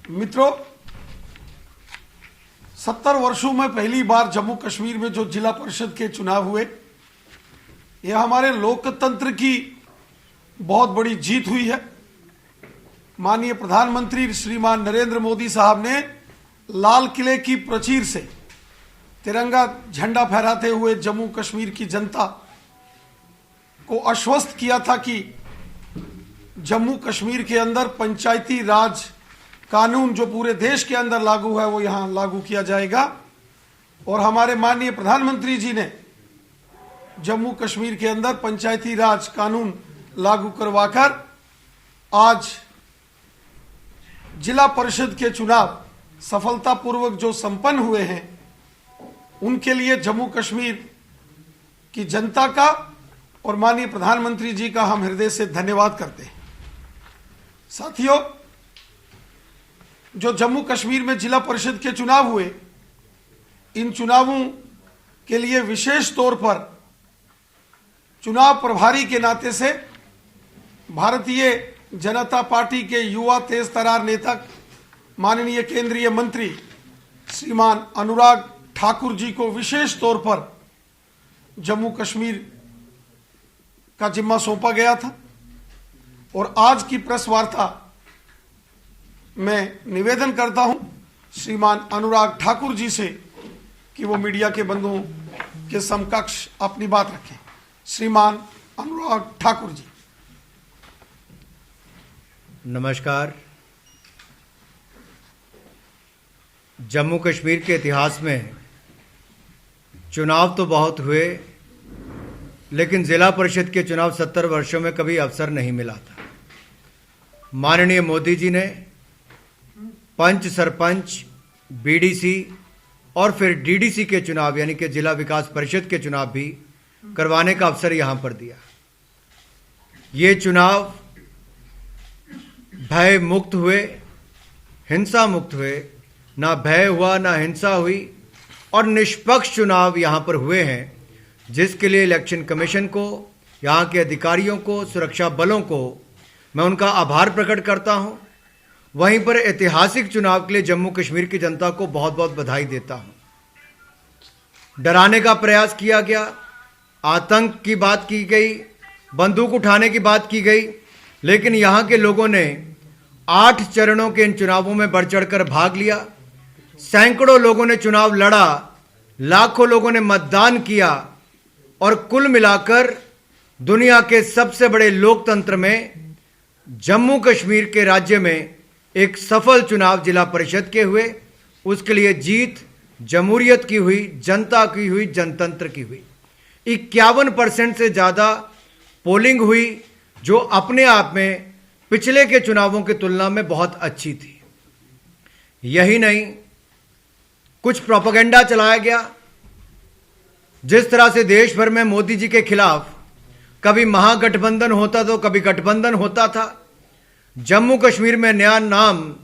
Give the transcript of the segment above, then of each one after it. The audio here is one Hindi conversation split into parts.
मित्रों, 70 वर्षों में पहली बार जम्मू कश्मीर में जो जिला परिषद के चुनाव हुए, यह हमारे लोकतंत्र की बहुत बड़ी जीत हुई है। माननीय प्रधानमंत्री श्रीमान नरेंद्र मोदी साहब ने लाल किले की प्राचीर से तिरंगा झंडा फहराते हुए जम्मू कश्मीर की जनता को आश्वस्त किया था कि जम्मू कश्मीर के अंदर पंचायती राज कानून जो पूरे देश के अंदर लागू है वो यहां लागू किया जाएगा। और हमारे माननीय प्रधानमंत्री जी ने जम्मू कश्मीर के अंदर पंचायती राज कानून लागू करवाकर आज जिला परिषद के चुनाव सफलतापूर्वक जो संपन्न हुए हैं, उनके लिए जम्मू कश्मीर की जनता का और माननीय प्रधानमंत्री जी का हम हृदय से धन्यवाद करते हैं। साथियों, जो जम्मू कश्मीर में जिला परिषद के चुनाव हुए, इन चुनावों के लिए विशेष तौर पर चुनाव प्रभारी के नाते से भारतीय जनता पार्टी के युवा तेज तर्रार नेता माननीय केंद्रीय मंत्री श्रीमान अनुराग ठाकुर जी को विशेष तौर पर जम्मू कश्मीर का जिम्मा सौंपा गया था। और आज की प्रेस वार्ता में निवेदन करता हूं श्रीमान अनुराग ठाकुर जी से कि वो मीडिया के बंधुओं के समकक्ष अपनी बात रखें। श्रीमान अनुराग ठाकुर जी। नमस्कार। जम्मू कश्मीर के इतिहास में चुनाव तो बहुत हुए, लेकिन जिला परिषद के चुनाव 70 वर्षों में कभी अवसर नहीं मिला था। माननीय मोदी जी ने पंच, सरपंच, बीडीसी और फिर डीडीसी के चुनाव यानी कि जिला विकास परिषद के चुनाव भी करवाने का अवसर यहां पर दिया। ये चुनाव भय मुक्त हुए, हिंसा मुक्त हुए, ना भय हुआ ना हिंसा हुई और निष्पक्ष चुनाव यहां पर हुए हैं, जिसके लिए इलेक्शन कमीशन को, यहां के अधिकारियों को, सुरक्षा बलों को मैं उनका आभार प्रकट करता हूं। वहीं पर ऐतिहासिक चुनाव के लिए जम्मू कश्मीर की जनता को बहुत बहुत बधाई देता हूं। डराने का प्रयास किया गया, आतंक की बात की गई, बंदूक उठाने की बात की गई, लेकिन यहां के लोगों ने 8 चरणों के इन चुनावों में बढ़ चढ़कर भाग लिया। सैकड़ों लोगों ने चुनाव लड़ा, लाखों लोगों ने मतदान किया और कुल मिलाकर दुनिया के सबसे बड़े लोकतंत्र में जम्मू कश्मीर के राज्य में एक सफल चुनाव जिला परिषद के हुए। उसके लिए जीत जमहूरियत की हुई, जनता की हुई, जनतंत्र की हुई। 51% से ज़्यादा पोलिंग हुई, जो अपने आप में पिछले के चुनावों की तुलना में बहुत अच्छी थी। यही नहीं, कुछ प्रोपेगेंडा चलाया गया। जिस तरह से देश भर में मोदी जी के खिलाफ कभी महागठबंधन होता तो कभी गठबंधन होता था, जम्मू कश्मीर में नया नाम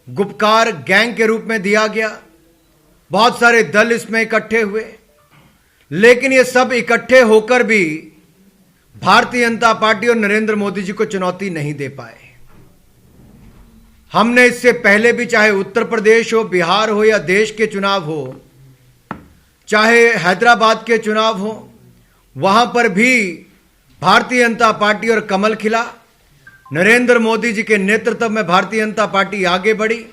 गुपकार गैंग के रूप में दिया गया। बहुत सारे दल इसमें इकट्ठे हुए, लेकिन ये सब इकट्ठे होकर भी भारतीय जनता पार्टी और नरेंद्र मोदी जी को चुनौती नहीं दे पाए। हमने इससे पहले भी, चाहे उत्तर प्रदेश हो, बिहार हो या देश के चुनाव हो, चाहे हैदराबाद के चुनाव हो, वहां पर भी भारतीय जनता पार्टी और कमल खिला। नरेंद्र मोदी जी के नेतृत्व में भारतीय जनता पार्टी आगे बढ़ी।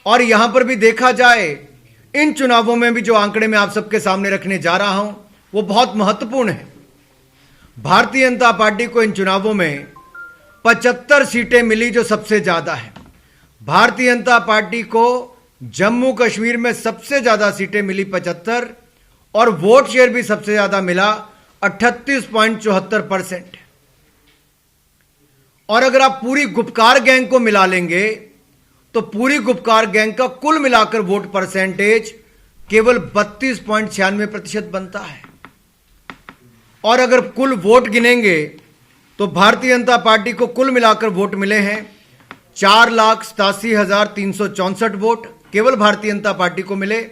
और यहां पर भी देखा जाए, इन चुनावों में भी जो आंकड़े मैं आप सबके सामने रखने जा रहा हूं वो बहुत महत्वपूर्ण है। भारतीय जनता पार्टी को इन चुनावों में 75 सीटें मिली, जो सबसे ज्यादा है। भारतीय जनता पार्टी को जम्मू कश्मीर में सबसे ज्यादा सीटें मिली 75, और वोट शेयर भी सबसे ज्यादा मिला 38.74%। और अगर आप पूरी गुपकार गैंग को मिला लेंगे तो पूरी गुपकार गैंग का कुल मिलाकर वोट परसेंटेज केवल 32.96% बनता है। और अगर कुल वोट गिनेंगे तो भारतीय जनता पार्टी को कुल मिलाकर वोट मिले हैं 4,87,364 वोट केवल भारतीय जनता पार्टी को मिले।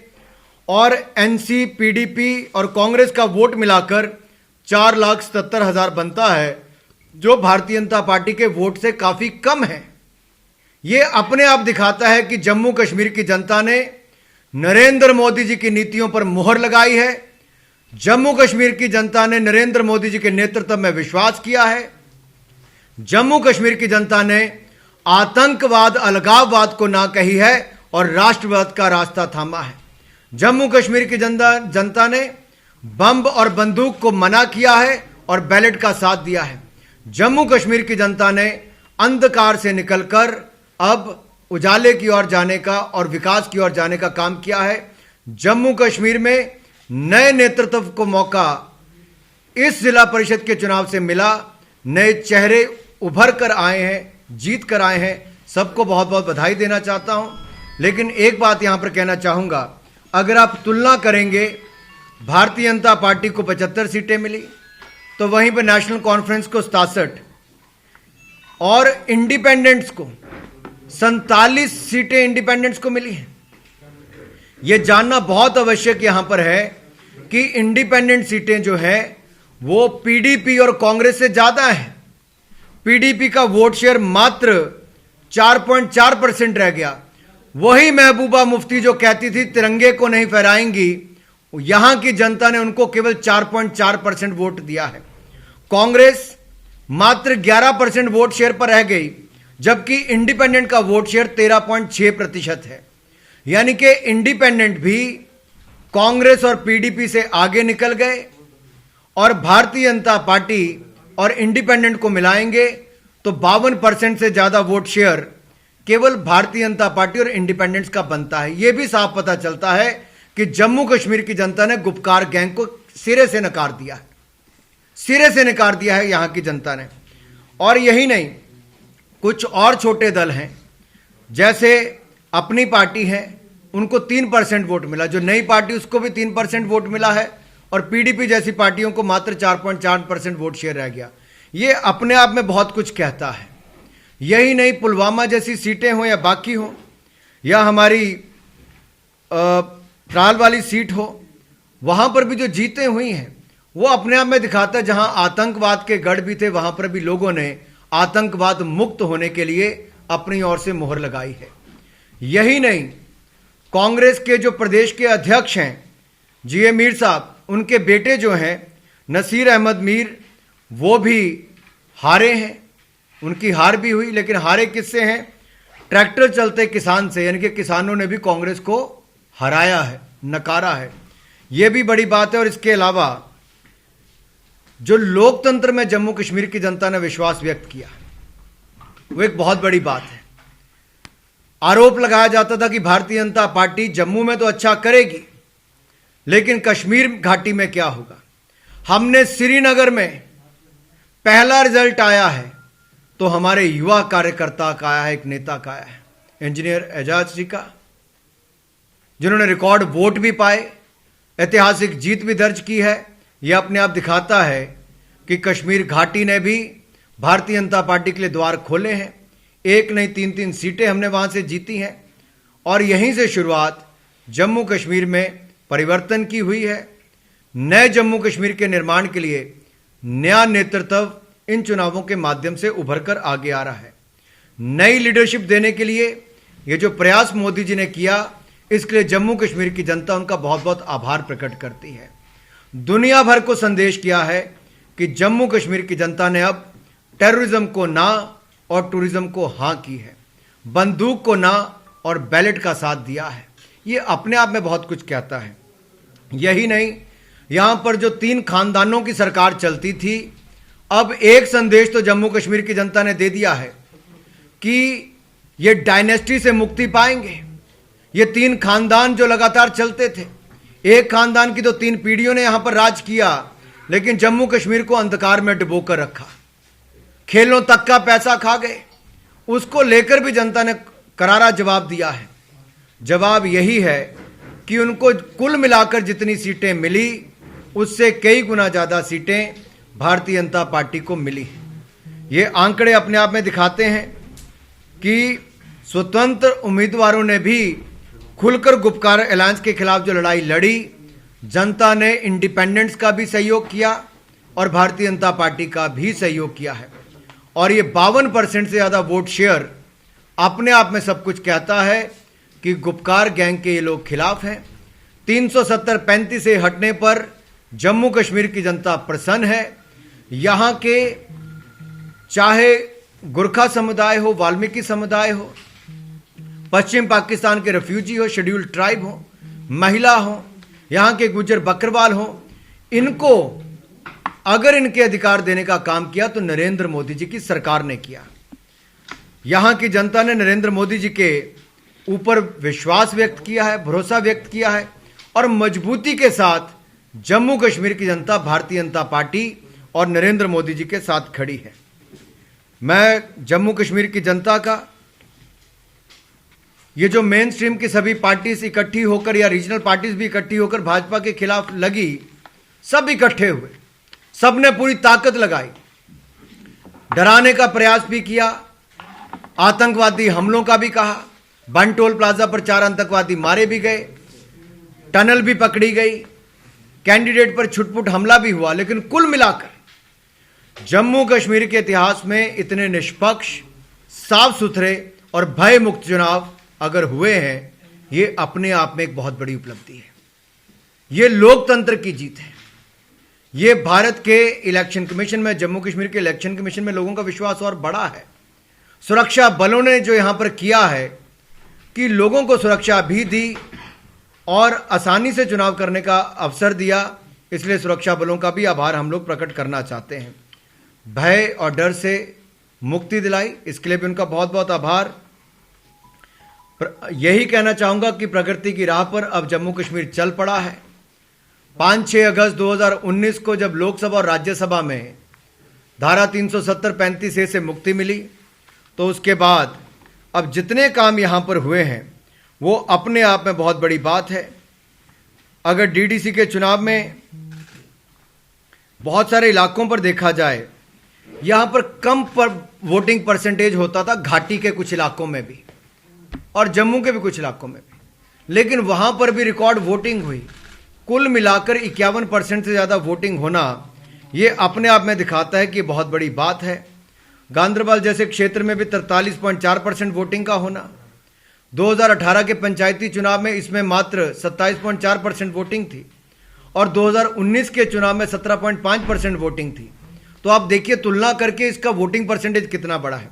और एनसी, पीडीपी और कांग्रेस का वोट मिलाकर 4,77,000 बनता है, जो भारतीय जनता पार्टी के वोट से काफी कम है। ये अपने आप दिखाता है कि जम्मू कश्मीर की जनता ने नरेंद्र मोदी जी की नीतियों पर मुहर लगाई है। जम्मू कश्मीर की जनता ने नरेंद्र मोदी जी के नेतृत्व में विश्वास किया है। जम्मू कश्मीर की जनता ने आतंकवाद, अलगाववाद को ना कही है और राष्ट्रवाद का रास्ता थामा है। जम्मू कश्मीर की जनता ने बम और बंदूक को मना किया है और बैलेट का साथ दिया है। जम्मू कश्मीर की जनता ने अंधकार से निकलकर अब उजाले की ओर जाने का और विकास की ओर जाने का काम किया है। जम्मू कश्मीर में नए नेतृत्व को मौका इस जिला परिषद के चुनाव से मिला। नए चेहरे उभर कर आए हैं, जीत कर आए हैं। सबको बहुत बहुत बधाई देना चाहता हूं। लेकिन एक बात यहां पर कहना चाहूंगा, अगर आप तुलना करेंगे, भारतीय जनता पार्टी को 75 सीटें मिली, तो वहीं पर नेशनल कॉन्फ्रेंस को 67 और इंडिपेंडेंट्स को 47 सीटें इंडिपेंडेंट्स को मिली हैं। यह जानना बहुत आवश्यक यहां पर है कि इंडिपेंडेंट सीटें जो है वो पीडीपी और कांग्रेस से ज्यादा है। पीडीपी का वोट शेयर मात्र 4.4% रह गया। वही महबूबा मुफ्ती जो कहती थी तिरंगे को नहीं फहराएंगी, यहां की जनता ने उनको केवल 4.4% वोट दिया है। कांग्रेस मात्र 11% वोट शेयर पर रह गई, जबकि इंडिपेंडेंट का वोट शेयर 13.6% है। यानी कि इंडिपेंडेंट भी कांग्रेस और पीडीपी से आगे निकल गए और भारतीय जनता पार्टी और इंडिपेंडेंट को मिलाएंगे तो 52% से ज्यादा वोट शेयर केवल भारतीय जनता पार्टी और इंडिपेंडेंट्स का बनता है। यह भी साफ पता चलता है कि जम्मू कश्मीर की जनता ने गुपकार गैंग को सिरे से नकार दिया है, सिरे से नकार दिया है यहां की जनता ने। और यही नहीं, कुछ और छोटे दल हैं, जैसे अपनी पार्टी है, उनको 3% वोट मिला। जो नई पार्टी उसको भी 3% वोट मिला है और पीडीपी जैसी पार्टियों को मात्र 4.4% वोट शेयर रह गया। ये अपने आप में बहुत कुछ कहता है। यही नहीं, पुलवामा जैसी सीटें हो या बाकी हो या हमारी त्राल वाली सीट हो, वहां पर भी जो जीतें हुई हैं वो अपने आप में दिखाता है जहां आतंकवाद के गढ़ भी थे, वहां पर भी लोगों ने आतंकवाद मुक्त होने के लिए अपनी ओर से मुहर लगाई है। यही नहीं, कांग्रेस के जो प्रदेश के अध्यक्ष हैं जीए मीर साहब, उनके बेटे जो हैं नसीर अहमद मीर, वो भी हारे हैं। उनकी हार भी हुई, लेकिन हारे किससे हैं? ट्रैक्टर चलते किसान से, यानी कि किसानों ने भी कांग्रेस को हराया है, नकारा है। यह भी बड़ी बात है। और इसके अलावा जो लोकतंत्र में जम्मू कश्मीर की जनता ने विश्वास व्यक्त किया, वो एक बहुत बड़ी बात है। आरोप लगाया जाता था कि भारतीय जनता पार्टी जम्मू में तो अच्छा करेगी, लेकिन कश्मीर घाटी में क्या होगा। हमने श्रीनगर में पहला रिजल्ट आया है तो हमारे युवा कार्यकर्ता का आया है, एक नेता का आया है, इंजीनियर एजाज जी का, जिन्होंने रिकॉर्ड वोट भी पाए, ऐतिहासिक जीत भी दर्ज की है। यह अपने आप दिखाता है कि कश्मीर घाटी ने भी भारतीय जनता पार्टी के लिए द्वार खोले हैं। एक नहीं, 3-3 सीटें हमने वहां से जीती हैं और यहीं से शुरुआत जम्मू कश्मीर में परिवर्तन की हुई है। नए जम्मू कश्मीर के निर्माण के लिए नया नेतृत्व इन चुनावों के माध्यम से उभर कर आगे आ रहा है। नई लीडरशिप देने के लिए ये जो प्रयास मोदी जी ने किया, इसके लिए जम्मू कश्मीर की जनता उनका बहुत बहुत आभार प्रकट करती है। दुनिया भर को संदेश किया है कि जम्मू कश्मीर की जनता ने अब टेररिज्म को ना और टूरिज्म को हां की है, बंदूक को ना और बैलेट का साथ दिया है। ये अपने आप में बहुत कुछ कहता है। यही नहीं, यहां पर जो 3 खानदानों की सरकार चलती थी, अब एक संदेश तो जम्मू कश्मीर की जनता ने दे दिया है कि ये डायनेस्टी से मुक्ति पाएंगे। ये 3 खानदान जो लगातार चलते थे, एक खानदान की तो 3 पीढ़ियों ने यहां पर राज किया, लेकिन जम्मू कश्मीर को अंधकार में डुबो कर रखा, खेलों तक का पैसा खा गए। उसको लेकर भी जनता ने करारा जवाब दिया है। जवाब यही है कि उनको कुल मिलाकर जितनी सीटें मिली, उससे कई गुना ज्यादा सीटें भारतीय जनता पार्टी को मिली। ये आंकड़े अपने आप में दिखाते हैं कि स्वतंत्र उम्मीदवारों ने भी खुलकर गुपकार अलायंस के खिलाफ जो लड़ाई लड़ी, जनता ने इंडिपेंडेंट्स का भी सहयोग किया और भारतीय जनता पार्टी का भी सहयोग किया है। और ये 52% से ज्यादा वोट शेयर अपने आप में सब कुछ कहता है कि गुपकार गैंग के ये लोग खिलाफ हैं। 370-35 से हटने पर जम्मू कश्मीर की जनता प्रसन्न है। यहाँ के चाहे गुरखा समुदाय हो, वाल्मीकि समुदाय हो, पश्चिम पाकिस्तान के रेफ्यूजी हो, शेड्यूल्ड ट्राइब हो, महिला हो, यहाँ के गुजर बकरवाल हो, इनको अगर इनके अधिकार देने का काम किया तो नरेंद्र मोदी जी की सरकार ने किया। यहाँ की जनता ने नरेंद्र मोदी जी के ऊपर विश्वास व्यक्त किया है, भरोसा व्यक्त किया है और मजबूती के साथ जम्मू कश्मीर की जनता भारतीय जनता पार्टी और नरेंद्र मोदी जी के साथ खड़ी है। मैं जम्मू कश्मीर की जनता का, ये जो मेन स्ट्रीम की सभी पार्टीज इकट्ठी होकर या रीजनल पार्टीज भी इकट्ठी होकर भाजपा के खिलाफ लगी, सब इकट्ठे हुए, सबने पूरी ताकत लगाई, डराने का प्रयास भी किया, आतंकवादी हमलों का भी कहा, बनटोल प्लाजा पर 4 आतंकवादी मारे भी गए, टनल भी पकड़ी गई, कैंडिडेट पर छुटपुट हमला भी हुआ। लेकिन कुल मिलाकर जम्मू कश्मीर के इतिहास में इतने निष्पक्ष, साफ सुथरे और भय मुक्त चुनाव अगर हुए हैं, ये अपने आप में एक बहुत बड़ी उपलब्धि है। ये लोकतंत्र की जीत है। ये भारत के इलेक्शन कमीशन में, जम्मू कश्मीर के इलेक्शन कमीशन में लोगों का विश्वास और बढ़ा है। सुरक्षा बलों ने जो यहां पर किया है कि लोगों को सुरक्षा भी दी और आसानी से चुनाव करने का अवसर दिया, इसलिए सुरक्षा बलों का भी आभार हम लोग प्रकट करना चाहते हैं। भय और डर से मुक्ति दिलाई, इसके लिए भी उनका बहुत बहुत आभार। यही कहना चाहूंगा कि प्रगति की राह पर अब जम्मू कश्मीर चल पड़ा है। 5-6 अगस्त 2019 को जब लोकसभा और राज्यसभा में धारा 370-35 से मुक्ति मिली, तो उसके बाद अब जितने काम यहां पर हुए हैं वो अपने आप में बहुत बड़ी बात है। अगर डीडीसी के चुनाव में बहुत सारे इलाकों पर देखा जाए, यहां पर कम पर वोटिंग परसेंटेज होता था, घाटी के कुछ इलाकों में भी और जम्मू के भी कुछ इलाकों में भी, लेकिन वहां पर भी रिकॉर्ड वोटिंग हुई। कुल मिलाकर 51% से ज़्यादा वोटिंग होना ये अपने आप में दिखाता है कि बहुत बड़ी बात है। गांदरबल जैसे क्षेत्र में भी 43.4% वोटिंग का होना, 2018 के पंचायती चुनाव में इसमें मात्र 27.4% वोटिंग थी और 2019 के चुनाव में 17.5% वोटिंग थी। तो आप देखिए तुलना करके इसका वोटिंग परसेंटेज कितना बड़ा है।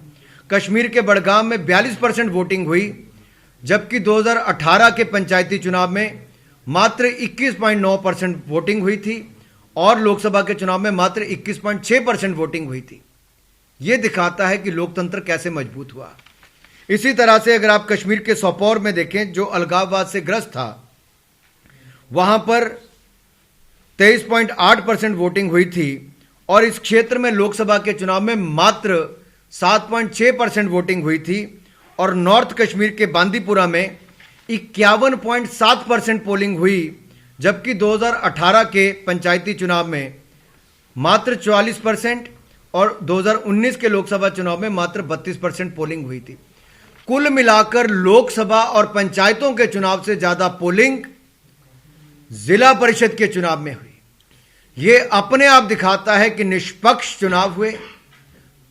कश्मीर के बड़गाम में 42% वोटिंग हुई, जबकि 2018 के पंचायती चुनाव में मात्र 21.9% वोटिंग हुई थी और लोकसभा के चुनाव में मात्र 21.6% वोटिंग हुई थी। यह दिखाता है कि लोकतंत्र कैसे मजबूत हुआ। इसी तरह से अगर आप कश्मीर के सोपोर में देखें, जो अलगाववाद से ग्रस्त था, वहां पर 23.8% वोटिंग हुई थी और इस क्षेत्र में लोकसभा के चुनाव में मात्र 7.6% वोटिंग हुई थी और नॉर्थ कश्मीर के बांदीपुरा में 51.7% पोलिंग हुई, जबकि 2018 के पंचायती चुनाव में मात्र 44% और 2019 के लोकसभा चुनाव में मात्र 32% पोलिंग हुई थी। कुल मिलाकर लोकसभा और पंचायतों के चुनाव से ज्यादा पोलिंग जिला परिषद के चुनाव में हुई। यह अपने आप दिखाता है कि निष्पक्ष चुनाव हुए,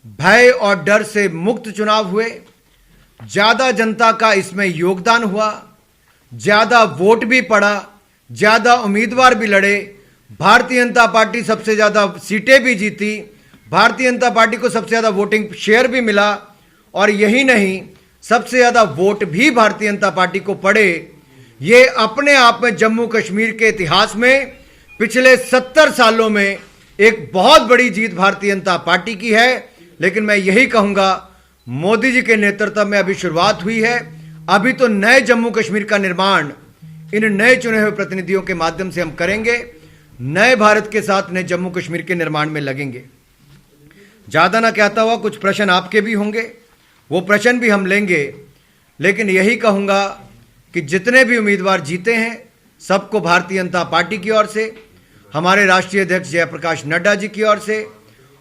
भय और डर से मुक्त चुनाव हुए, ज्यादा जनता का इसमें योगदान हुआ, ज्यादा वोट भी पड़ा, ज्यादा उम्मीदवार भी लड़े, भारतीय जनता पार्टी सबसे ज्यादा सीटें भी जीती, भारतीय जनता पार्टी को सबसे ज्यादा वोटिंग शेयर भी मिला और यही नहीं, सबसे ज्यादा वोट भी भारतीय जनता पार्टी को पड़े। ये अपने आप में जम्मू कश्मीर के इतिहास में पिछले 70 सालों में एक बहुत बड़ी जीत भारतीय जनता पार्टी की है। लेकिन मैं यही कहूंगा, मोदी जी के नेतृत्व में अभी शुरुआत हुई है। अभी तो नए जम्मू कश्मीर का निर्माण इन नए चुने हुए प्रतिनिधियों के माध्यम से हम करेंगे। नए भारत के साथ नए जम्मू कश्मीर के निर्माण में लगेंगे। ज्यादा ना कहता हुआ, कुछ प्रश्न आपके भी होंगे, वो प्रश्न भी हम लेंगे। लेकिन यही कहूंगा कि जितने भी उम्मीदवार जीते हैं, सबको भारतीय जनता पार्टी की ओर से, हमारे राष्ट्रीय अध्यक्ष जयप्रकाश नड्डा जी की ओर से,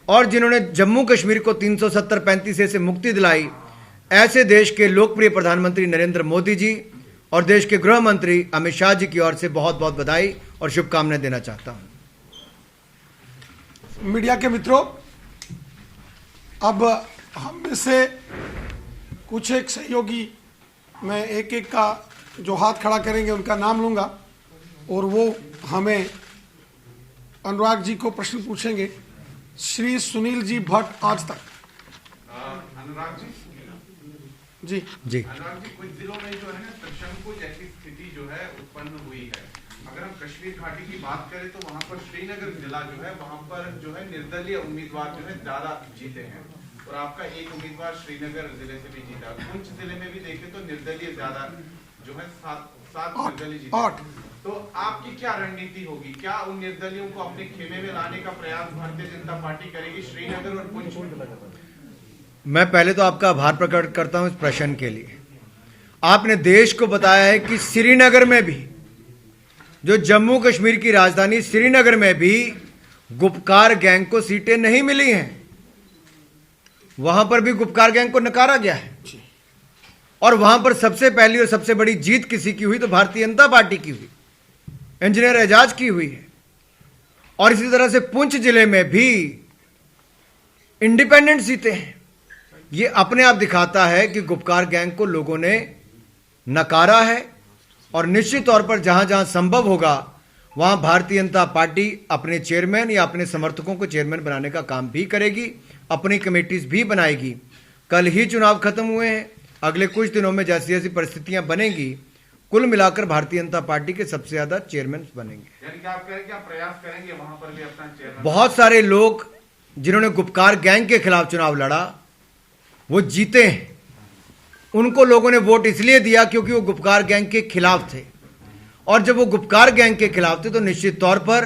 और जिन्होंने जम्मू कश्मीर को 370-35 से मुक्ति दिलाई, ऐसे देश के लोकप्रिय प्रधानमंत्री नरेंद्र मोदी जी और देश के गृह मंत्री अमित शाह जी की ओर से बहुत बहुत बधाई और शुभकामनाएं देना चाहता हूं। मीडिया के मित्रों, अब हम में से कुछ एक सहयोगी मैं एक एक का जो हाथ खड़ा करेंगे उनका नाम लूंगा और वो हमें अनुराग जी को प्रश्न पूछेंगे। श्री सुनील जी भट्ट, आज तक। अनुराग जी जी अनुराग जी, कुछ जिलों में जो है ना त्रिशंकु जैसी स्थिति जो है उत्पन्न हुई है। अगर हम कश्मीर घाटी की बात करें तो वहां पर श्रीनगर जिला जो है वहां पर जो है निर्दलीय उम्मीदवार जो है ज्यादा जीते हैं और आपका एक उम्मीदवार श्रीनगर जिले से भी जीता। पुंछ जिले में भी देखें तो निर्दलीय ज्यादा जो है सात निर्दलीय जीते। तो आपकी क्या रणनीति होगी? क्या उन निर्दलियों को अपने खेमे में लाने का प्रयास भारतीय जनता पार्टी करेगी श्रीनगर और पुंछ में? मैं पहले तो आपका आभार प्रकट करता हूं इस प्रश्न के लिए। आपने देश को बताया है कि श्रीनगर में भी, जो जम्मू कश्मीर की राजधानी श्रीनगर में भी गुपकार गैंग को सीटें नहीं मिली हैं। वहां पर भी गुपकार गैंग को नकारा गया है और वहां पर सबसे पहली और सबसे बड़ी जीत किसी की हुई तो भारतीय जनता पार्टी की हुई, इंजीनियर एजाज की हुई है। और इसी तरह से पुंछ जिले में भी इंडिपेंडेंट जीते हैं। ये अपने आप दिखाता है कि गुपकार गैंग को लोगों ने नकारा है और निश्चित तौर पर जहां जहां संभव होगा वहां भारतीय जनता पार्टी अपने चेयरमैन या अपने समर्थकों को चेयरमैन बनाने का काम भी करेगी, अपनी कमेटीज भी बनाएगी। कल ही चुनाव खत्म हुए हैं, अगले कुछ दिनों में जैसी जैसी परिस्थितियां बनेंगी, कुल मिलाकर भारतीय जनता पार्टी के सबसे ज्यादा चेयरमैन बनेंगे। यानी कि आप कह रहे हैं कि आप प्रयास करेंगे वहां पर भी अपना चेयरमैन? बहुत सारे लोग जिन्होंने गुपकार गैंग के खिलाफ चुनाव लड़ा वो जीते हैं। उनको लोगों ने वोट इसलिए दिया क्योंकि वो गुपकार गैंग के खिलाफ थे, और जब वो गुपकार गैंग के खिलाफ थे तो निश्चित तौर पर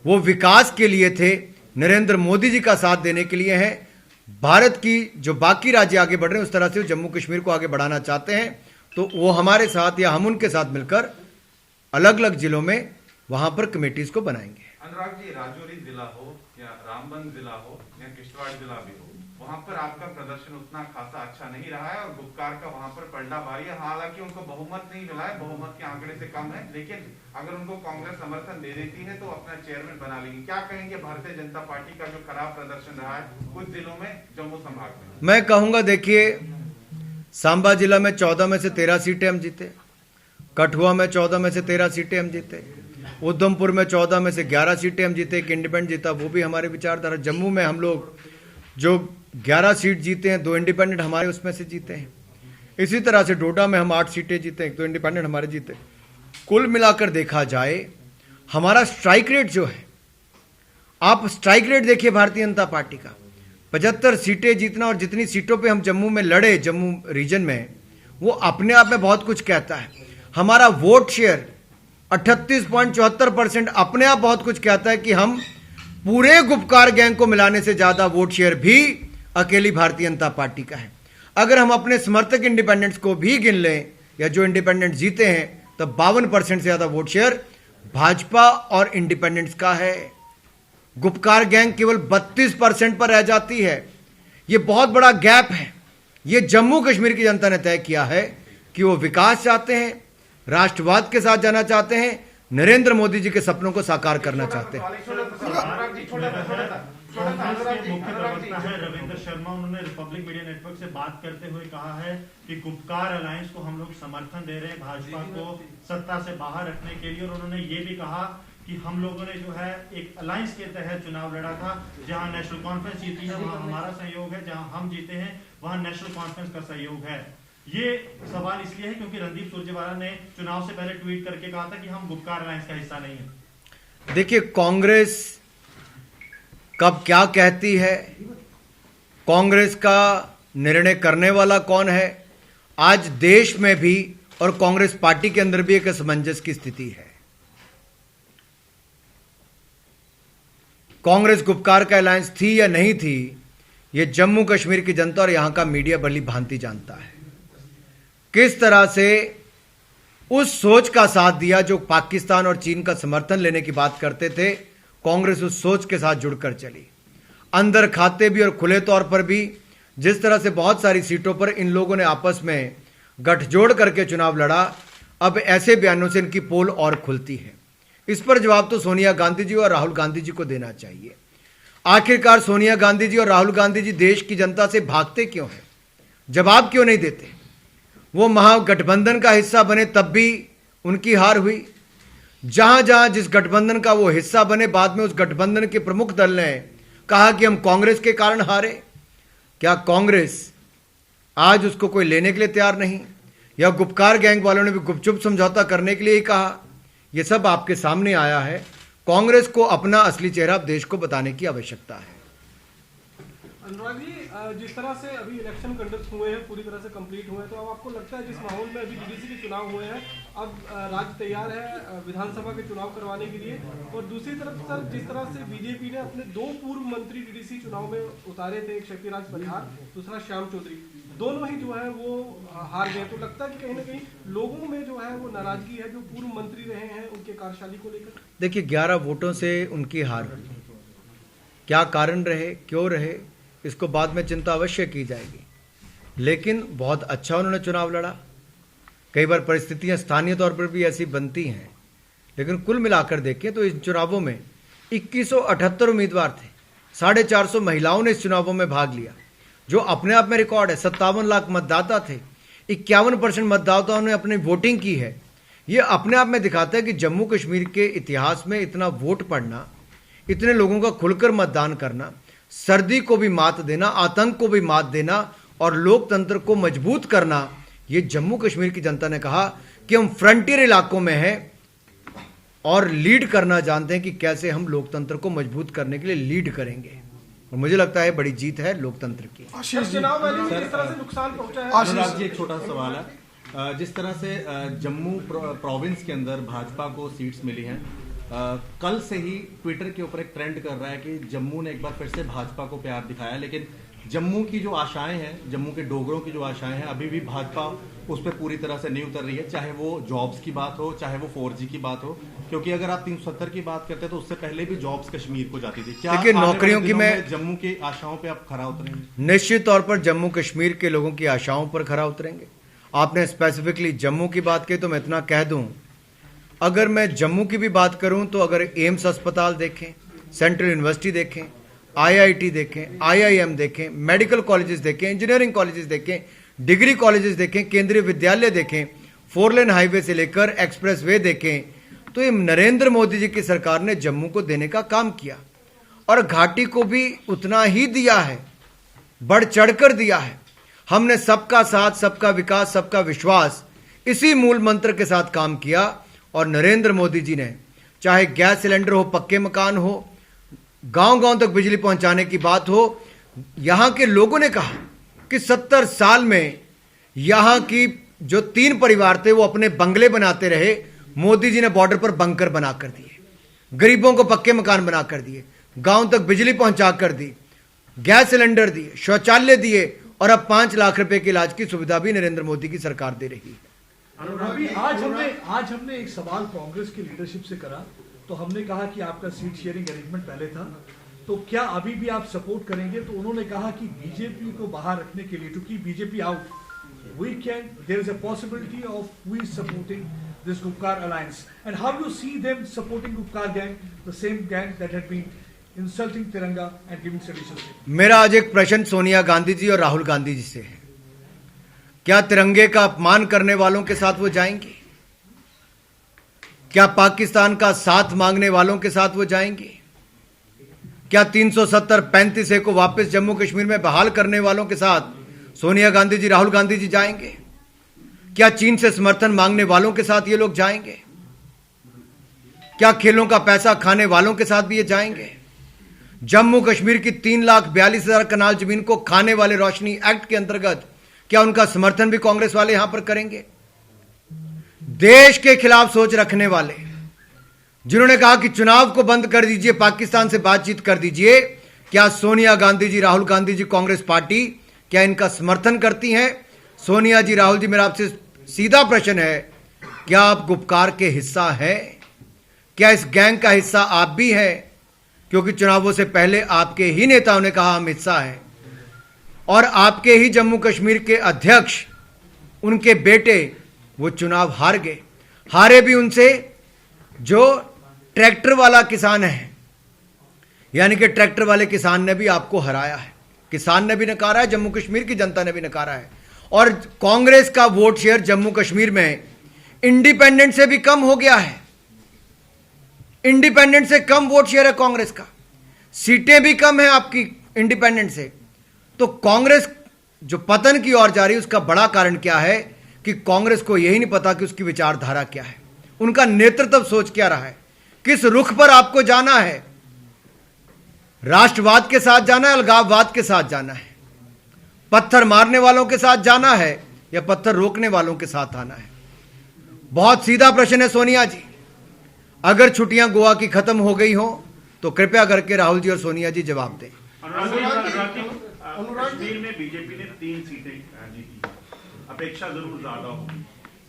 वो विकास के लिए थे, नरेंद्र मोदी जी का साथ देने के लिए हैं। भारत की जो बाकी राज्य आगे बढ़ रहे हैं उस तरह से वो जम्मू कश्मीर को आगे बढ़ाना चाहते हैं, तो वो हमारे साथ या हम उनके साथ मिलकर अलग अलग जिलों में वहां पर कमेटीज को बनाएंगे। अनुराग जी, राजौरी जिला हो या रामबन जिला हो या किश्तवाड़ जिला भी हो, वहां पर आपका प्रदर्शन उतना खासा अच्छा नहीं रहा है और गुपकार का वहां पर पलटा भारी है। हालांकि उनको बहुमत नहीं मिला है, बहुमत के आंकड़े से कम है, लेकिन अगर उनको कांग्रेस समर्थन दे देती है तो अपना चेयरमैन बना लेंगे। क्या कहेंगे भारतीय जनता पार्टी का जो खराब प्रदर्शन रहा है कुछ जिलों में जम्मू संभाग में? मैं कहूंगा, देखिए, सांबा जिला में 14 में से 13 सीटें हम जीते, कठुआ में 14 में से 13 सीटें हम जीते, उधमपुर में 14 में से 11 सीटें हम जीते, एक इंडिपेंडेंट जीता, वो भी हमारे विचारधारा। जम्मू में हम लोग जो 11 सीट जीते हैं, 2 इंडिपेंडेंट हमारे उसमें से जीते हैं। इसी तरह से डोडा में हम 8 सीटें जीते हैं, 2 इंडिपेंडेंट हमारे जीते। कुल मिलाकर देखा जाए हमारा स्ट्राइक रेट जो है, आप स्ट्राइक रेट देखिए भारतीय जनता पार्टी का, 75 सीटें जीतना और जितनी सीटों पे हम जम्मू में लड़े, जम्मू रीजन में, वो अपने आप में बहुत कुछ कहता है। हमारा वोट शेयर 38.74% अपने आप बहुत कुछ कहता है कि हम पूरे गुपकार गैंग को मिलाने से ज्यादा वोट शेयर भी अकेली भारतीय जनता पार्टी का है। अगर हम अपने समर्थक इंडिपेंडेंट्स को भी गिन लें या जो इंडिपेंडेंट जीते हैं, तब 52% से ज्यादा वोट शेयर भाजपा और इंडिपेंडेंट्स का है। गुपकार गैंग केवल 32% पर रह जाती है। यह बहुत बड़ा गैप है। यह जम्मू कश्मीर की जनता ने तय किया है कि वो विकास चाहते हैं, राष्ट्रवाद के साथ जाना चाहते हैं, नरेंद्र मोदी जी के सपनों को साकार करना चाहते हैं। रविंद्र शर्मा, उन्होंने रिपब्लिक मीडिया नेटवर्क से बात करते हुए कहा है कि गुपकार अलायंस को हम लोग समर्थन दे रहे हैं भाजपा को सत्ता से बाहर रखने के लिए, और उन्होंने ये भी कहा कि हम लोगों ने जो है एक अलायंस के तहत चुनाव लड़ा था, जहां नेशनल कॉन्फ्रेंस जीती है वहां हमारा सहयोग है, जहां हम जीते हैं वहां नेशनल कॉन्फ्रेंस का सहयोग है। ये सवाल इसलिए है क्योंकि रणदीप सुरजेवाला ने चुनाव से पहले ट्वीट करके कहा था कि हम गुपकार अलायंस का हिस्सा नहीं है। देखिए, कांग्रेस कब क्या कहती है, कांग्रेस का निर्णय करने वाला कौन है, आज देश में भी और कांग्रेस पार्टी के अंदर भी एक असमंजस की स्थिति है। कांग्रेस गुपकार का अलायंस थी या नहीं थी, यह जम्मू कश्मीर की जनता और यहां का मीडिया भली भांति जानता है। किस तरह से उस सोच का साथ दिया जो पाकिस्तान और चीन का समर्थन लेने की बात करते थे, कांग्रेस उस सोच के साथ जुड़कर चली। अंदर खाते भी और खुले तौर पर भी जिस तरह से बहुत सारी सीटों पर इन लोगों ने आपस में गठजोड़ करके चुनाव लड़ा, अब ऐसे बयानों से इनकी पोल और खुलती है। इस पर जवाब तो सोनिया गांधी जी और राहुल गांधी जी को देना चाहिए। आखिरकार सोनिया गांधी जी और राहुल गांधी जी देश की जनता से भागते क्यों हैं? जवाब क्यों नहीं देते? वो महागठबंधन का हिस्सा बने तब भी उनकी हार हुई। जहां जहां जिस गठबंधन का वो हिस्सा बने, बाद में उस गठबंधन के प्रमुख दल ने कहा कि हम कांग्रेस के कारण हारे। क्या कांग्रेस आज उसको कोई लेने के लिए तैयार नहीं? या गुपकार गैंग वालों ने भी गुपचुप समझौता करने के लिए ही कहा? यह सब आपके सामने आया है। कांग्रेस को अपना असली चेहरा देश को बताने की आवश्यकता है। अनुराग जी, जिस तरह से अभी इलेक्शन कंडक्ट हुए हैं, पूरी तरह से कंप्लीट हुए हैं, तो अब आपको लगता है जिस माहौल में अभी डीडीसी के चुनाव हुए हैं, अब राज्य तैयार है विधानसभा के चुनाव करवाने के लिए? और दूसरी तरफ सर, जिस तरह से बीजेपी ने अपने 2 पूर्व मंत्री डीडीसी चुनाव में उतारे थे, एक शक्तिराज परिहार, दूसरा श्याम चौधरी, दोनों ही जो है वो हार गए, तो लगता है कि कहीं ना कहीं लोगों में जो है वो नाराजगी है जो पूर्व मंत्री रहे हैं उनके कार्यशैली को लेकर? देखिए, 11 वोटों से उनकी हार हुई। क्या कारण रहे, क्यों रहे, इसको बाद में चिंता अवश्य की जाएगी, लेकिन बहुत अच्छा उन्होंने चुनाव लड़ा। कई बार परिस्थितियां स्थानीय तौर पर भी ऐसी बनती हैं, लेकिन कुल मिलाकर देखें तो इस चुनावों में 2178 उम्मीदवार थे, 450 महिलाओं ने इस चुनावों में भाग लिया, जो अपने आप में रिकॉर्ड है। 57 लाख मतदाता थे, 51% मतदाताओं ने अपनी वोटिंग की है। ये अपने आप में दिखाता है कि जम्मू कश्मीर के इतिहास में इतना वोट पड़ना, इतने लोगों का खुलकर मतदान करना, सर्दी को भी मात देना, आतंक को भी मात देना और लोकतंत्र को मजबूत करना, ये जम्मू कश्मीर की जनता ने कहा कि हम फ्रंटियर इलाकों में हैं और लीड करना जानते हैं कि कैसे हम लोकतंत्र को मजबूत करने के लिए लीड करेंगे। और मुझे लगता है बड़ी जीत है लोकतंत्र की। चुनाव रैली में किस तरह से नुकसान पहुंचा है? अनुराग जी, एक छोटा सा सवाल है। जिस तरह से जम्मू प्रोविंस के अंदर भाजपा को सीट्स मिली हैं, कल से ही ट्विटर के ऊपर एक ट्रेंड कर रहा है कि जम्मू ने एक बार फिर से भाजपा को प्यार दिखाया, लेकिन जम्मू की जो आशाएं हैं, जम्मू के डोगरों की जो आशाएं हैं, अभी भी भाजपा उस पर पूरी तरह से नहीं उतर रही है, चाहे वो जॉब्स की बात हो, चाहे वो 4G की बात हो। क्योंकि अगर आप 370 की बात करते हैं तो उससे पहले भी जॉब्स कश्मीर को जाती थी। क्या देखिए, नौकरियों की मैं जम्मू की आशाओं पे आप खरा उतरेंगे? निश्चित तौर पर जम्मू कश्मीर के लोगों की आशाओं पर खरा उतरेंगे। आपने स्पेसिफिकली जम्मू की बात की तो मैं इतना कह दूं, अगर मैं जम्मू की भी बात करूं तो अगर एम्स अस्पताल देखें, सेंट्रल यूनिवर्सिटी देखें, IIT देखें, IIM देखें, मेडिकल कॉलेजेस देखें, इंजीनियरिंग कॉलेजेस देखें, डिग्री कॉलेजेस देखें, केंद्रीय विद्यालय देखें, 4 लेन हाईवे से लेकर एक्सप्रेसवे देखें, तो ये नरेंद्र मोदी जी की सरकार ने जम्मू को देने का काम किया और घाटी को भी उतना ही दिया है, बढ़ चढ़कर दिया है। हमने सबका साथ, सबका विकास, सबका विश्वास, इसी मूल मंत्र के साथ काम किया और नरेंद्र मोदी जी ने, चाहे गैस सिलेंडर हो, पक्के मकान हो, गांव गांव तक बिजली पहुंचाने की बात हो, यहां के लोगों ने कहा कि 70 साल में यहां की जो 3 परिवार थे वो अपने बंगले बनाते रहे, मोदी जी ने बॉर्डर पर बंकर बनाकर दिए, गरीबों को पक्के मकान बनाकर दिए, गांव तक बिजली पहुंचा कर दी, गैस सिलेंडर दिए, शौचालय दिए और अब 5 लाख रुपए के इलाज की सुविधा भी नरेंद्र मोदी की सरकार दे रही है। अभी आज हमने एक सवाल कांग्रेस की लीडरशिप से करा, तो हमने कहा कि आपका सीट शेयरिंग अरेंजमेंट पहले था, तो क्या अभी भी आप सपोर्ट करेंगे? तो उन्होंने कहा कि बीजेपी को बाहर रखने के लिए, to keep BJP out, there is a possibility of we supporting this Gupkar alliance. And how do you see them supporting Gupkar gang, the same gang that had been insulting Tiranga and giving seditious statements? मेरा आज एक प्रश्न सोनिया गांधी जी और राहुल गांधी जी से है, क्या तिरंगे का अपमान करने वालों के साथ वो जाएंगे? क्या पाकिस्तान का साथ मांगने वालों के साथ वो जाएंगे? क्या 370-35A को वापस जम्मू कश्मीर में बहाल करने वालों के साथ सोनिया गांधी जी, राहुल गांधी जी जाएंगे? क्या चीन से समर्थन मांगने वालों के साथ ये लोग जाएंगे? क्या खेलों का पैसा खाने वालों के साथ भी ये जाएंगे? जम्मू कश्मीर की 3,42,000 कनाल जमीन को खाने वाले रोशनी एक्ट के अंतर्गत क्या उनका समर्थन भी कांग्रेस वाले यहां पर करेंगे? देश के खिलाफ सोच रखने वाले, जिन्होंने कहा कि चुनाव को बंद कर दीजिए, पाकिस्तान से बातचीत कर दीजिए, क्या सोनिया गांधी जी, राहुल गांधी जी, कांग्रेस पार्टी क्या इनका समर्थन करती हैं? सोनिया जी, राहुल जी, मेरा आपसे सीधा प्रश्न है, क्या आप गुपकार के हिस्सा हैं? क्या इस गैंग का हिस्सा आप भी हैं? क्योंकि चुनावों से पहले आपके ही नेताओं ने कहा हम हिस्सा हैं, और आपके ही जम्मू कश्मीर के अध्यक्ष, उनके बेटे, वो चुनाव हार गए। हारे भी उनसे जो ट्रैक्टर वाला किसान है, यानी कि ट्रैक्टर वाले किसान ने भी आपको हराया है। किसान ने भी नकारा है, जम्मू कश्मीर की जनता ने भी नकारा है। और कांग्रेस का वोट शेयर जम्मू कश्मीर में इंडिपेंडेंट से भी कम हो गया है। इंडिपेंडेंट से कम वोट शेयर है कांग्रेस का, सीटें भी कम है आपकी इंडिपेंडेंट से। तो कांग्रेस जो पतन की ओर जा रही है उसका बड़ा कारण क्या है कि कांग्रेस को यही नहीं पता कि उसकी विचारधारा क्या है, उनका नेतृत्व सोच क्या रहा है, किस रुख पर आपको जाना है, राष्ट्रवाद के साथ जाना है, अलगाववाद के साथ जाना है, पत्थर मारने वालों के साथ जाना है या पत्थर रोकने वालों के साथ आना है। बहुत सीधा प्रश्न है सोनिया जी, अगर छुट्टियां गोवा की खत्म हो गई हो तो कृपया करके राहुल जी और सोनिया जी जवाब दें। कश्मीर में बीजेपी ने 3 सीटें जीती, अपेक्षा जरूर ज्यादा होगी।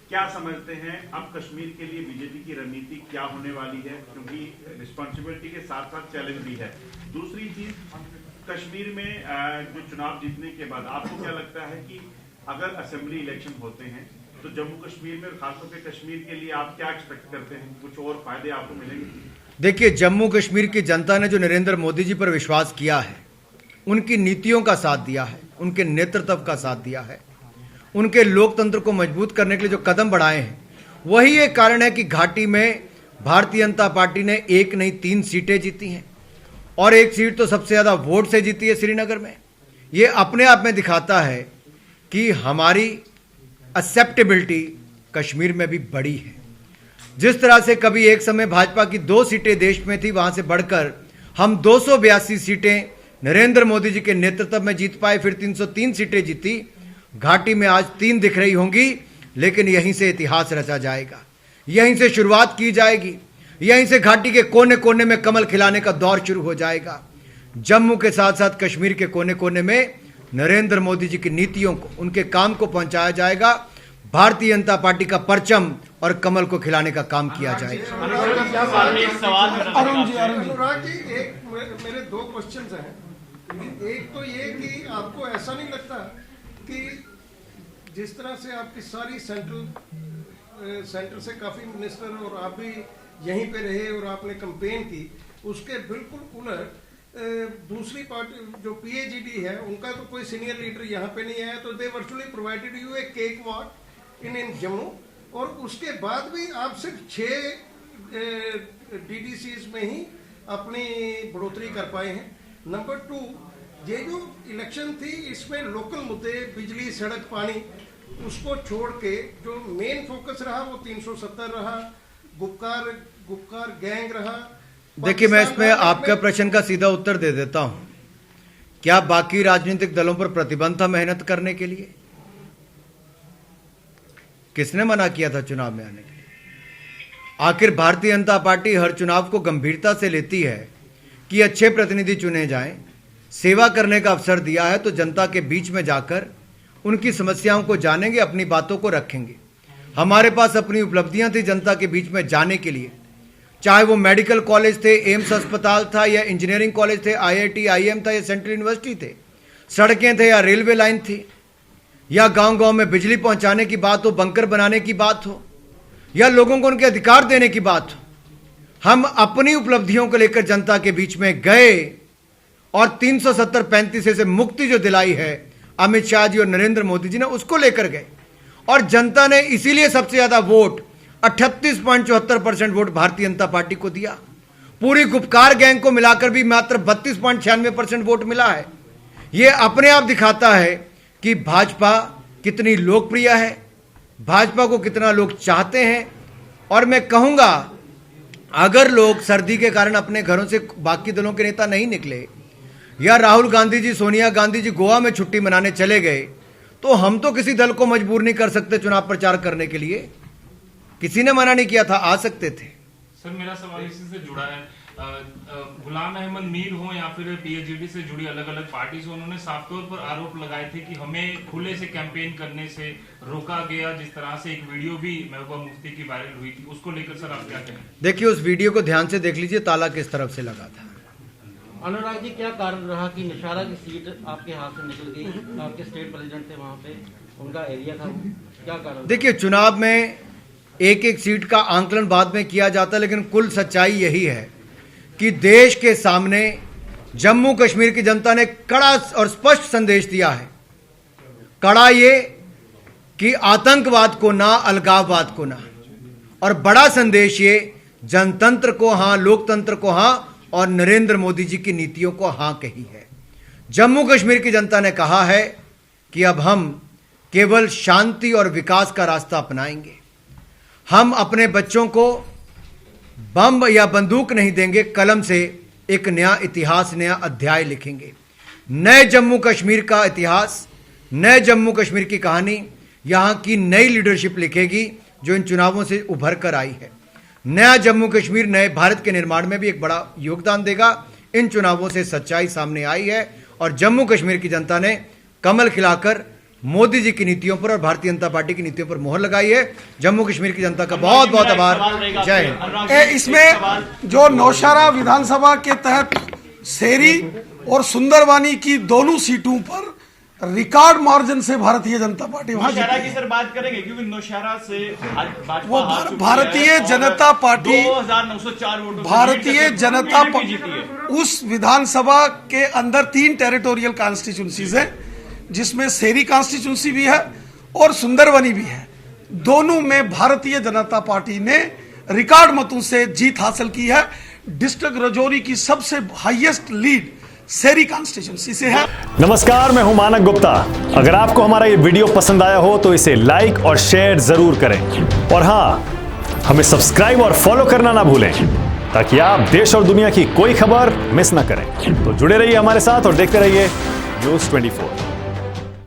क्या समझते हैं अब कश्मीर के लिए बीजेपी की रणनीति क्या होने वाली है, क्योंकि रिस्पॉन्सिबिलिटी के साथ साथ चैलेंज भी है। दूसरी चीज, कश्मीर में जो चुनाव जीतने के बाद आपको क्या लगता है कि अगर असेंबली इलेक्शन होते हैं तो जम्मू कश्मीर में, खासतौर पे कश्मीर के लिए आप क्या एक्सपेक्ट करते हैं, कुछ और फायदे आपको मिलेंगे? देखिए, जम्मू कश्मीर की जनता ने जो नरेंद्र मोदी जी पर विश्वास किया है, उनकी नीतियों का साथ दिया है, उनके नेतृत्व का साथ दिया है, उनके लोकतंत्र को मजबूत करने के लिए जो कदम बढ़ाए हैं, वही एक कारण है कि घाटी में भारतीय जनता पार्टी ने 1 नहीं 3 सीटें जीती हैं और 1 सीट तो सबसे ज्यादा वोट से जीती है श्रीनगर में। ये अपने आप में दिखाता है कि हमारी एक्सेप्टेबिलिटी कश्मीर में भी बड़ी है। जिस तरह से कभी एक समय भाजपा की 2 सीटें देश में थी, वहां से बढ़कर हम 282 सीटें नरेंद्र मोदी जी के नेतृत्व में जीत पाए, फिर 303 सीटें जीती। घाटी में आज 3 दिख रही होंगी, लेकिन यहीं से इतिहास रचा जाएगा, यहीं से शुरुआत की जाएगी, यहीं से घाटी के कोने कोने में कमल खिलाने का दौर शुरू हो जाएगा। जम्मू के साथ साथ कश्मीर के कोने कोने में नरेंद्र मोदी जी की नीतियों को, उनके काम को पहुंचाया जाएगा। भारतीय जनता पार्टी का परचम और कमल को खिलाने का काम किया जाएगा। अरुण जी मेरे 2 क्वेश्चंस हैं। एक तो ये कि आपको ऐसा नहीं लगता कि जिस तरह से आपकी सारी सेंटर से काफी मिनिस्टर और आप भी यहीं पे रहे और आपने कैंपेन की, उसके बिल्कुल उलट दूसरी पार्टी जो पीएजीडी है, उनका तो कोई सीनियर लीडर यहाँ पे नहीं आया, तो दे virtually provided you a cake walk in Jammu, और उसके बाद भी आप सिर्फ 6 डीडीसीज में ही अपनी बढ़ोतरी कर पाए हैं। नंबर 2, ये जो इलेक्शन थी इसमें लोकल मुद्दे, बिजली, सड़क, पानी, उसको छोड़ के जो मेन फोकस रहा वो 370 रहा, गुपकार गैंग रहा। देखिए, मैं इसमें आपका प्रश्न का सीधा उत्तर दे देता हूं। क्या बाकी राजनीतिक दलों पर प्रतिबंध था मेहनत करने के लिए? किसने मना किया था चुनाव में आने के लिए? आखिर भारतीय जनता पार्टी हर चुनाव को गंभीरता से लेती है कि अच्छे प्रतिनिधि चुने जाएं। सेवा करने का अवसर दिया है तो जनता के बीच में जाकर उनकी समस्याओं को जानेंगे, अपनी बातों को रखेंगे। हमारे पास अपनी उपलब्धियां थी जनता के बीच में जाने के लिए, चाहे वो मेडिकल कॉलेज थे, एम्स अस्पताल था, या इंजीनियरिंग कॉलेज थे, आईआईटी आईएम था, या सेंट्रल यूनिवर्सिटी थे, सड़कें थे या रेलवे लाइन थी, या गांव गांव में बिजली पहुंचाने की बात हो, बंकर बनाने की बात हो, या लोगों को उनके अधिकार देने की बात हो। हम अपनी उपलब्धियों को लेकर जनता के बीच में गए और 370-35 से मुक्ति जो दिलाई है अमित शाह जी और नरेंद्र मोदी जी ने, उसको लेकर गए। और जनता ने इसीलिए सबसे ज्यादा vote 38.74% vote Bharatiya Janata party को दिया। पूरी गुपकार गैंग को मिलाकर भी मात्र 32.96% वोट मिला है। यह अपने आप दिखाता है कि भाजपा कितनी लोकप्रिय है, भाजपा को कितना लोग चाहते हैं। और मैं कहूंगा, अगर लोग सर्दी के कारण अपने घरों से बाकी दलों के नेता नहीं निकले, या राहुल गांधी जी, सोनिया गांधी जी गोवा में छुट्टी मनाने चले गए, तो हम तो किसी दल को मजबूर नहीं कर सकते चुनाव प्रचार करने के लिए। किसी ने मना नहीं किया था, आ सकते थे। सर, मेरा सवाल इसी से जुड़ा है। गुलाम अहमद मीर हो या फिर पीएचडी से जुड़ी अलग अलग पार्टी से, उन्होंने साफ तौर पर आरोप लगाए थे कि हमें खुले से कैंपेन करने से रोका गया। जिस तरह से एक वीडियो भी महबूबा मुफ्ती की वायरल हुई थी, उसको लेकर सर आप क्या कहें? देखिए, उस वीडियो को ध्यान से देख लीजिए, ताला किस तरफ से लगा था। अनुराग जी, क्या कारण रहा कि निशारा की सीट आपके हाथ से निकल गई? आपके स्टेट प्रेसिडेंट थे वहां पे, उनका एरिया था, क्या कारण? देखिए, चुनाव में एक एक सीट का आंकलन बाद में किया जाता है, लेकिन कुल सच्चाई यही है कि देश के सामने जम्मू कश्मीर की जनता ने कड़ा और स्पष्ट संदेश दिया है। कड़ा ये कि आतंकवाद को ना, अलगाववाद को ना, और बड़ा संदेश ये जनतंत्र को हां, लोकतंत्र को हां और नरेंद्र मोदी जी की नीतियों को हां कही है। जम्मू कश्मीर की जनता ने कहा है कि अब हम केवल शांति और विकास का रास्ता अपनाएंगे। हम अपने बच्चों को बम या बंदूक नहीं देंगे, कलम से एक नया इतिहास, नया अध्याय लिखेंगे। नए जम्मू कश्मीर का इतिहास, नए जम्मू कश्मीर की कहानी यहां की नई लीडरशिप लिखेगी जो इन चुनावों से उभर कर आई है। नया जम्मू कश्मीर नए भारत के निर्माण में भी एक बड़ा योगदान देगा। इन चुनावों से सच्चाई सामने आई है और जम्मू कश्मीर की जनता ने कमल खिलाकर मोदी जी की नीतियों पर और भारतीय जनता पार्टी की नीतियों पर मोहर लगाई है। जम्मू कश्मीर की जनता का बहुत बहुत आभार। जय हिंद। इसमें जो नौशहरा विधानसभा के तहत सेरी और सुंदरवानी की दोनों सीटों पर रिकॉर्ड मार्जिन से भारतीय जनता पार्टी वहां नौशहरा की सर बात करेंगे क्योंकि नौशहरा से वो भारतीय जनता पार्टी 2904 वोटों भारतीय जनता उस विधानसभा के अंदर 3 टेरिटोरियल कॉन्स्टिट्यूंसीज है जिसमें सेरी कॉन्स्टिट्यूंसी भी है और सुंदरवनी भी है। दोनों में भारतीय जनता पार्टी ने रिकॉर्ड मतों से जीत हासिल की है। डिस्ट्रिक्ट राजौरी की सबसे हाईएस्ट लीड सेरी कॉन्स्टिट्यूंसी से है। नमस्कार, मैं हूं मानक गुप्ता। अगर आपको हमारा ये वीडियो पसंद आया हो तो इसे लाइक और शेयर जरूर करें और हां, हमें सब्सक्राइब और फॉलो करना ना भूलें ताकि आप देश और दुनिया की कोई खबर मिस ना करें। तो जुड़े रहिए हमारे साथ और देखते रहिए न्यूज़ 24।